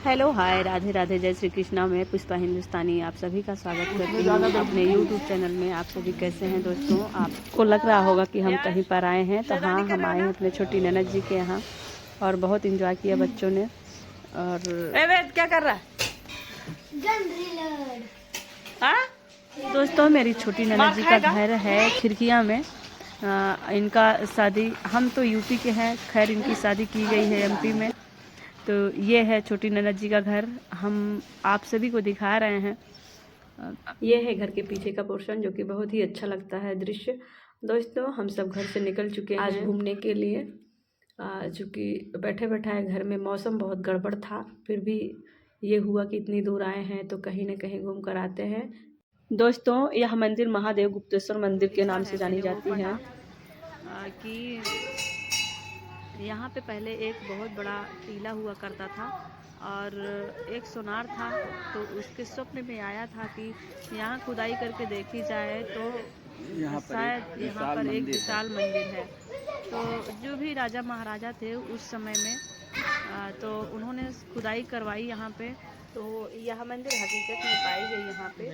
Hello hi Radhe Radhe जय श्री कृष्णा। मैं पुष्पा हिंदुस्तानी आप सभी का स्वागत करती हूँ अपने यूट्यूब चैनल में। आप सभी कैसे हैं दोस्तों? आपको लग रहा होगा कि हम कहीं पर आए हैं, तो हाँ, हम आए हैं अपने छोटी ननद जी के यहाँ और बहुत इंजॉय किया बच्चों ने। और क्या कर रहा है दोस्तों? मेरी छोटी ननद जी का घर है खिड़किया में। इनका शादी, हम तो यूपी के हैं, खैर इनकी शादी की गई है एमपी में। तो ये है छोटी ननद जी का घर, हम आप सभी को दिखा रहे हैं। ये है घर के पीछे का पोर्शन, जो कि बहुत ही अच्छा लगता है दृश्य। दोस्तों, हम सब घर से निकल चुके हैं आज घूमने के लिए, चूँकि बैठे बैठाए घर में मौसम बहुत गड़बड़ था, फिर भी ये हुआ कि इतनी दूर आए हैं तो कहीं ना कहीं घूम कर आते हैं। दोस्तों, यह मंदिर महादेव गुप्तेश्वर मंदिर के नाम से जानी जाती है। कि यहाँ पे पहले एक बहुत बड़ा टीला हुआ करता था और एक सोनार था, तो उसके स्वप्न में आया था कि यहाँ खुदाई करके देखी जाए तो शायद यहाँ पर एक विशाल मंदिर है। तो जो भी राजा महाराजा थे उस समय में, तो उन्होंने खुदाई करवाई यहाँ पे, तो यह मंदिर हकीकत में पाई गई यहाँ पे,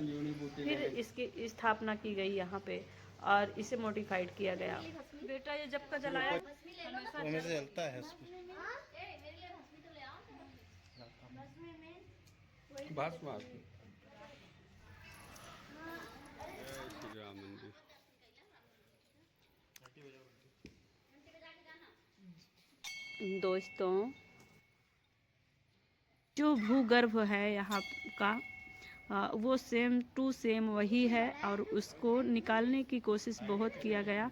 जो फिर इसकी स्थापना की गई यहाँ पे और इसे मॉडिफाइड किया गया। बेटा, ये जब का जलाया हमेशा जलता है। दोस्तों, जो भूगर्भ है यहाँ का, वो सेम टू सेम वही है और उसको निकालने की कोशिश बहुत किया गया,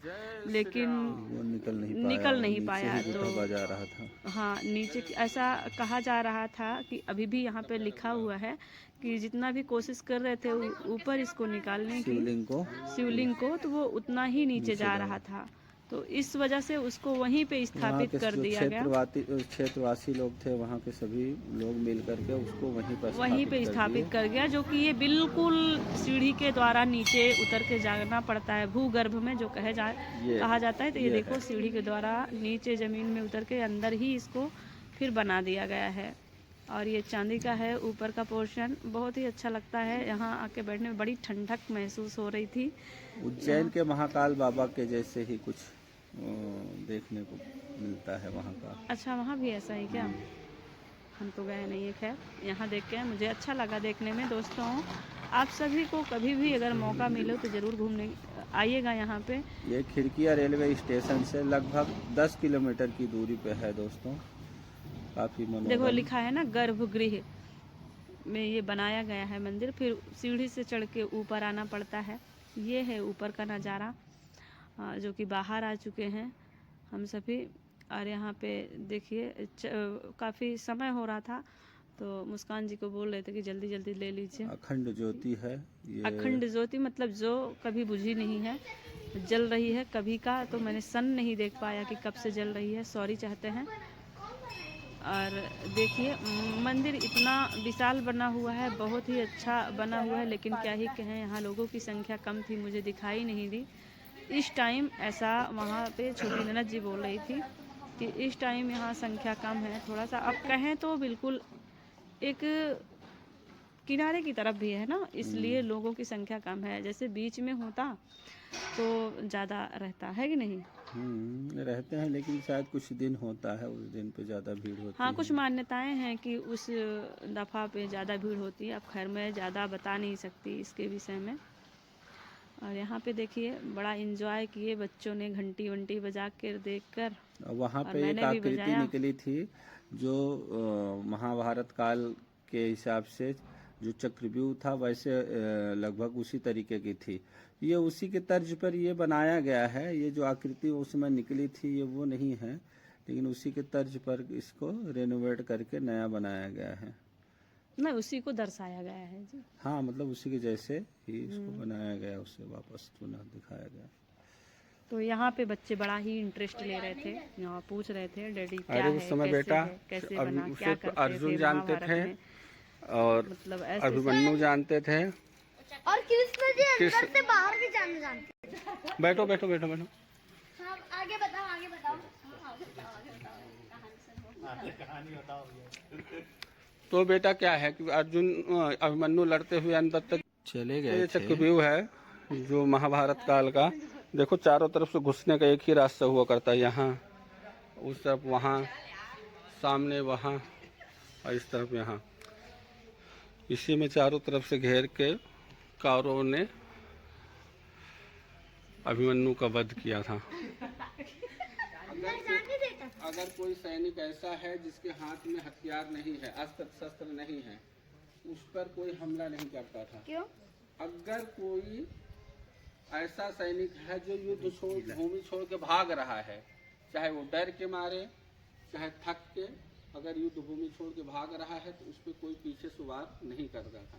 लेकिन वो निकल नहीं पाया। तो जा रहा था। हाँ, नीचे ऐसा कहा जा रहा था कि अभी भी यहाँ पे लिखा हुआ है कि जितना भी कोशिश कर रहे थे ऊपर इसको निकालने की, शिवलिंग को, तो वो उतना ही नीचे जा रहा था। तो इस वजह से उसको वहीं पे स्थापित कर दिया गया। क्षेत्रवासी लोग थे, वहाँ के सभी लोग मिल करके उसको वहीं पे स्थापित कर गया, जो कि ये बिल्कुल सीढ़ी के द्वारा नीचे उतर के जाना पड़ता है भूगर्भ में, जो कहा जाता है। तो ये देखो, सीढ़ी के द्वारा नीचे जमीन में उतर के अंदर ही इसको फिर बना दिया गया है। और ये चांदी का है ऊपर का पोर्शन, बहुत ही अच्छा लगता है। यहाँ आके बैठने में बड़ी ठंडक महसूस हो रही थी। उज्जैन के महाकाल बाबा के जैसे ही कुछ देखने को मिलता है वहाँ का। अच्छा, वहाँ भी ऐसा ही क्या? हम तो गए नहीं है, खैर यहाँ देख के मुझे अच्छा लगा देखने में। दोस्तों, आप सभी को कभी भी अगर मौका मिले तो ज़रूर घूमने आइएगा यहाँ पे। ये खिड़किया रेलवे स्टेशन से लगभग 10 किलोमीटर की दूरी पे है दोस्तों। काफ़ी मनोरम। देखो, लिखा है ना, गर्भगृह में ये बनाया गया है मंदिर, फिर सीढ़ी से चढ़ के ऊपर आना पड़ता है। ये है ऊपर का नज़ारा, जो कि बाहर आ चुके हैं हम सभी। और यहाँ पे देखिए, काफ़ी समय हो रहा था, तो मुस्कान जी को बोल रहे थे कि जल्दी जल्दी ले लीजिए। अखंड ज्योति है ये। अखंड ज्योति मतलब जो कभी बुझी नहीं है, जल रही है कभी का। तो मैंने सन नहीं देख पाया कि कब से जल रही है, सॉरी चाहते हैं। और देखिए, मंदिर इतना विशाल बना हुआ है, बहुत ही अच्छा बना हुआ है, लेकिन क्या ही कहें, यहाँ लोगों की संख्या कम थी, मुझे दिखाई नहीं दी इस टाइम। ऐसा वहाँ पे छोटी ननद जी बोल रही थी कि इस टाइम यहाँ संख्या कम है थोड़ा सा। अब कहें तो बिल्कुल एक किनारे की तरफ भी है ना, इसलिए लोगों की संख्या कम है। जैसे बीच में होता तो ज़्यादा रहता है कि नहीं? रहते हैं, लेकिन शायद कुछ दिन होता है, उस दिन पे ज़्यादा भीड़ होती है। हाँ, कुछ मान्यताएं हैं कि उस दफ़ा पे ज़्यादा भीड़ होती है। अब खैर मैं ज़्यादा बता नहीं सकती इसके विषय में। और यहाँ पे देखिए, बड़ा एंजॉय किए बच्चों ने, घंटी वंटी बजा कर देख कर। वहाँ पे एक आकृति निकली थी जो महाभारत काल के हिसाब से जो चक्रव्यूह था, वैसे लगभग उसी तरीके की थी। ये उसी के तर्ज पर ये बनाया गया है। ये जो आकृति उसमें निकली थी, ये वो नहीं है, लेकिन उसी के तर्ज पर इसको रेनोवेट करके नया बनाया गया है। नहीं, उसी को दर्शाया गया है जी। हाँ, मतलब उसी के जैसे ही इसको बनाया गया, उससे वापस पुनः दिखाया गया। तो यहाँ पे बच्चे बड़ा ही इंटरेस्ट ले रहे थे, यहाँ पूछ रहे थे डैडी क्या है, उस समय बेटा कैसे बना, क्या करते अर्जुन जानते थे और मतलब अभिमन्यु जानते थे और कृष्ण जी अंदर से बाहर भी जानते थे। बैठो बैठो बैठो बैठो। आगे बताओ, आगे बताओ। तो बेटा क्या है कि अर्जुन अभिमन्यु लड़ते हुए अंत तक चले गए। ये चक्रव्यूह है जो महाभारत काल का। देखो चारों तरफ से घुसने का एक ही रास्ता हुआ करता है, यहाँ उस तरफ, वहाँ सामने, वहाँ और इस तरफ यहाँ। इसी में चारों तरफ से घेर के कौरवों ने अभिमन्यु का वध किया था। अगर कोई सैनिक ऐसा है जिसके हाथ में हथियार नहीं है, अस्त्र शस्त्र नहीं है, उस पर कोई हमला नहीं करता था। क्यों? अगर कोई ऐसा सैनिक है जो युद्ध छोड़, भूमि छोड़ के भाग रहा है, चाहे वो डर के मारे, चाहे थक के, अगर युद्ध भूमि छोड़ के भाग रहा है तो उस पर कोई पीछे से वार नहीं करता था।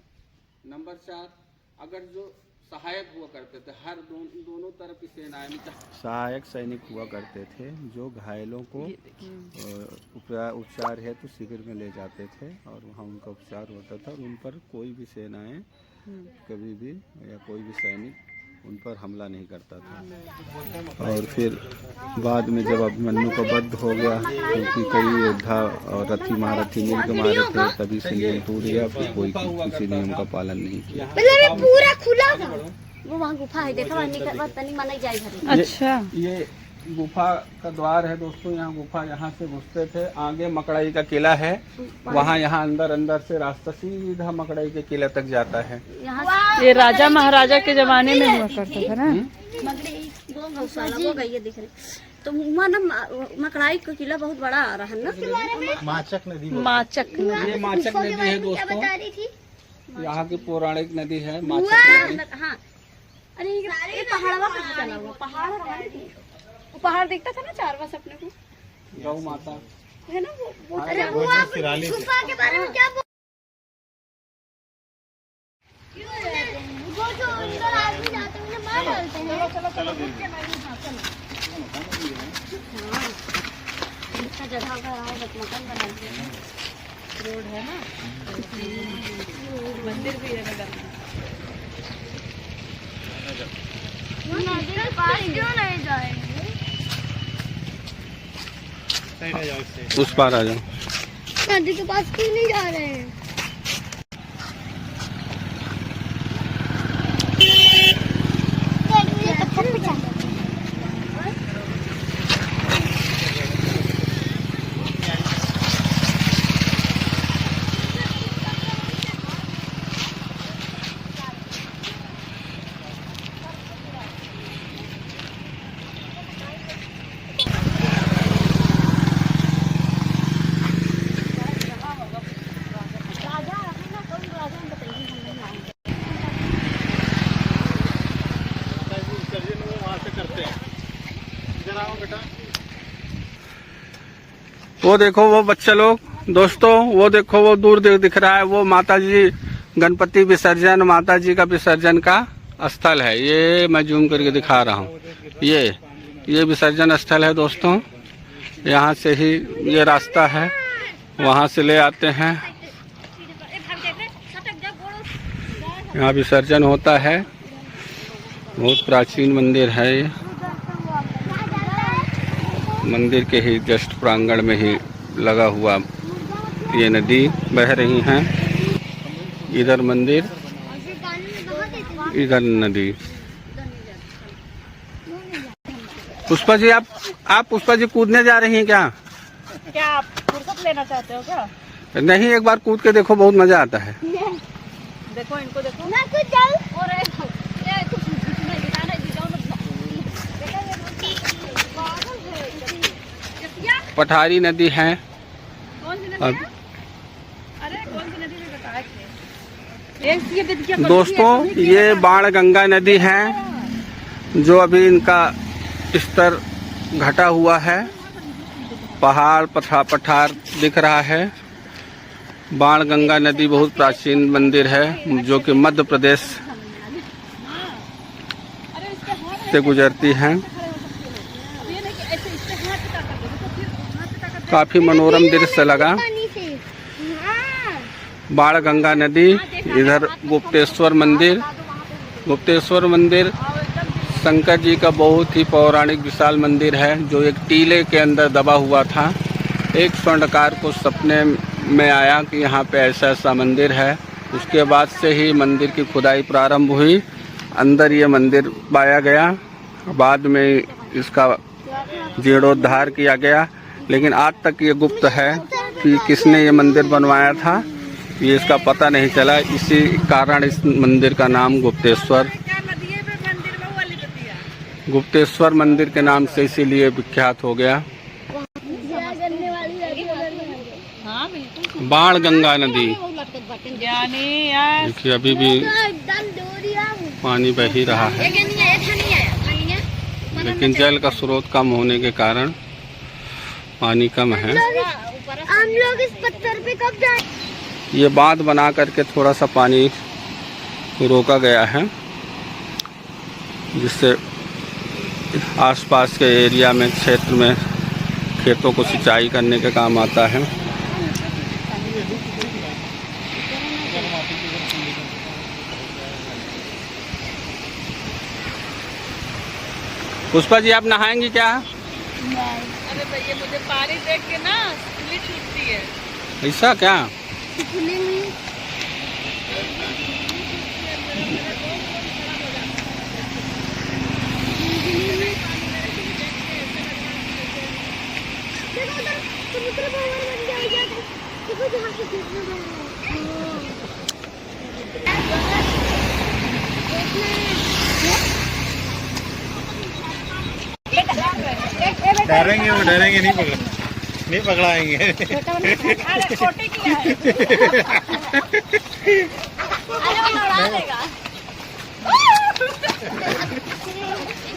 नंबर 4, अगर जो सहायक हुआ करते थे, हर दोनों तरफ की सेनाएं में सहायक सैनिक हुआ करते थे जो घायलों को उपचार हेतु शिविर में ले जाते थे और वहाँ उनका उपचार होता था और उन पर कोई भी सेनाएं कभी भी या कोई भी सैनिक उन पर हमला नहीं करता था। और फिर बाद में जब अभिमन्यु का वध हो गया, क्योंकि कई योद्धा और रथी महारथी मिल के मारे थे, तभी से नियम टूट गया, फिर कोई किसी नियम का पालन नहीं किया। मतलब पूरा खुला था। वो वहाँ गुफा है, देखा माना जाए घर। अच्छा, ये गुफा का द्वार है दोस्तों। यहाँ गुफा, यहाँ से घुसते थे। आगे मकड़ाई का किला है, वहाँ यहाँ अंदर से रास्ता सीधा मकड़ाई के किला तक जाता है। ये राजा महाराजा के जमाने में हुआ करता था ना। दिख रही तो वहाँ ना मकड़ाई का किला बहुत बड़ा आ रहा है ना। माचक नदी, ये माचक नदी है दोस्तों। यहाँ की पौराणिक नदी है माचक नदी। हाँ, अरे ये पहाड़ दिखता था ना 4 वर्ष अपने को, गौ माता है ना वो। अरे वो आप गुफा के बारे में क्या वो जो अंदर आदमी जाते हैं मार डालते हैं। चलो इसका जगह का मकान बनाते हैं, रोड है ना, मंदिर भी है। मंदिर के पास क्यों नहीं जाएंगे? उस पार आ जाओ। नदी के पास क्यों नहीं जा रहे हैं? वो देखो वो बच्चे लोग दोस्तों, वो देखो वो दूर दिख रहा है, वो माता जी गणपति विसर्जन, माता जी का विसर्जन का स्थल है। ये मैं जूम करके दिखा रहा हूँ। ये विसर्जन स्थल है दोस्तों। यहाँ से ही ये रास्ता है, वहाँ से ले आते हैं, यहाँ विसर्जन होता है। बहुत प्राचीन मंदिर है ये। मंदिर के ही जस्ट प्रांगण में ही लगा हुआ ये नदी बह रही हैं। इधर मंदिर, इधर नदी। पुष्पा जी, आप पुष्पा जी कूदने जा रही हैं क्या? क्या आप फुर्सत लेना चाहते हो क्या? नहीं, एक बार कूद के देखो, बहुत मजा आता है। देखो इनको, देखो मैं कुछ जाऊं। पठारी नदी है। कौन सी नदी है? अरे कौन सी नदी बताया? दोस्तों ये बाण गंगा नदी है, जो अभी इनका स्तर घटा हुआ है। पहाड़ पठार दिख रहा है। बाण गंगा नदी बहुत प्राचीन मंदिर है, जो कि मध्य प्रदेश से गुजरती है। काफी मनोरम दृश्य लगा। बाण गंगा नदी, इधर गुप्तेश्वर मंदिर। गुप्तेश्वर मंदिर शंकर जी का बहुत ही पौराणिक विशाल मंदिर है, जो एक टीले के अंदर दबा हुआ था। एक स्वर्णकार को सपने में आया कि यहाँ पे ऐसा ऐसा मंदिर है। उसके बाद से ही मंदिर की खुदाई प्रारंभ हुई। अंदर ये मंदिर पाया गया, बाद में इसका जीर्णोद्धार किया गया, लेकिन आज तक ये गुप्त है कि किसने ये मंदिर बनवाया था, ये इसका पता नहीं चला। इसी कारण इस मंदिर का नाम गुप्तेश्वर मंदिर के नाम से इसीलिए विख्यात हो गया। बाण गंगा नदी देखिए अभी भी पानी बह ही रहा है, लेकिन जल का स्रोत कम होने के कारण पानी कम है। हम लोग इस पत्थर पे कब जाएं? ये बांध बना करके थोड़ा सा पानी रोका गया है, जिससे आसपास के एरिया में क्षेत्र में खेतों को सिंचाई करने के काम आता है। पुष्पा जी आप नहाएंगी क्या? अरे भैया मुझे पानी देख के ना खुली छूटती है। ऐसा क्या? डरेंगे वो, डरेंगे नहीं पकड़ाएंगे। छोटे किया है। अरे वो उड़ा देगा।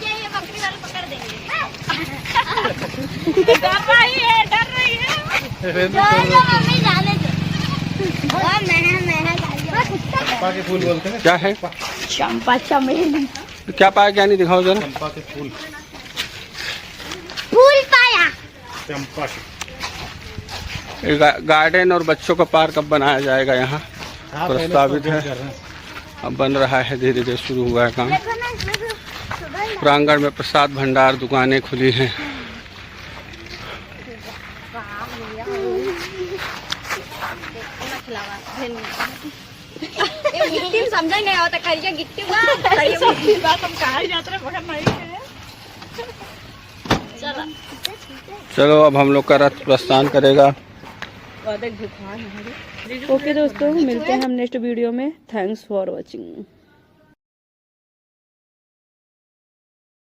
ये बकरी वाले पकड़ देंगे। डर रही है। मम्मी जाने दो। चंपा के फूल बोलते हैं। क्या है? चंपा चमेली। क्या पाया, क्या नहीं, दिखाओ जरा। चंपा के फूल पाया। चंपा के गार्डन और बच्चों का पार्क अब बनाया जाएगा यहाँ, प्रस्तावित है। अब बन रहा है, धीरे धीरे शुरू हुआ है काम। प्रांगण में प्रसाद भंडार दुकानें खुली हैं। गिट्टी समझ नहीं आता, करिए गिट्टी बात हम कहा जाते हैं, बड़ा मरी है। चलो अब हम लोग का रथ प्रस्थान करेगा। ओके दोस्तों, मिलते हैं हम नेक्स्ट वीडियो में। Thanks for watching.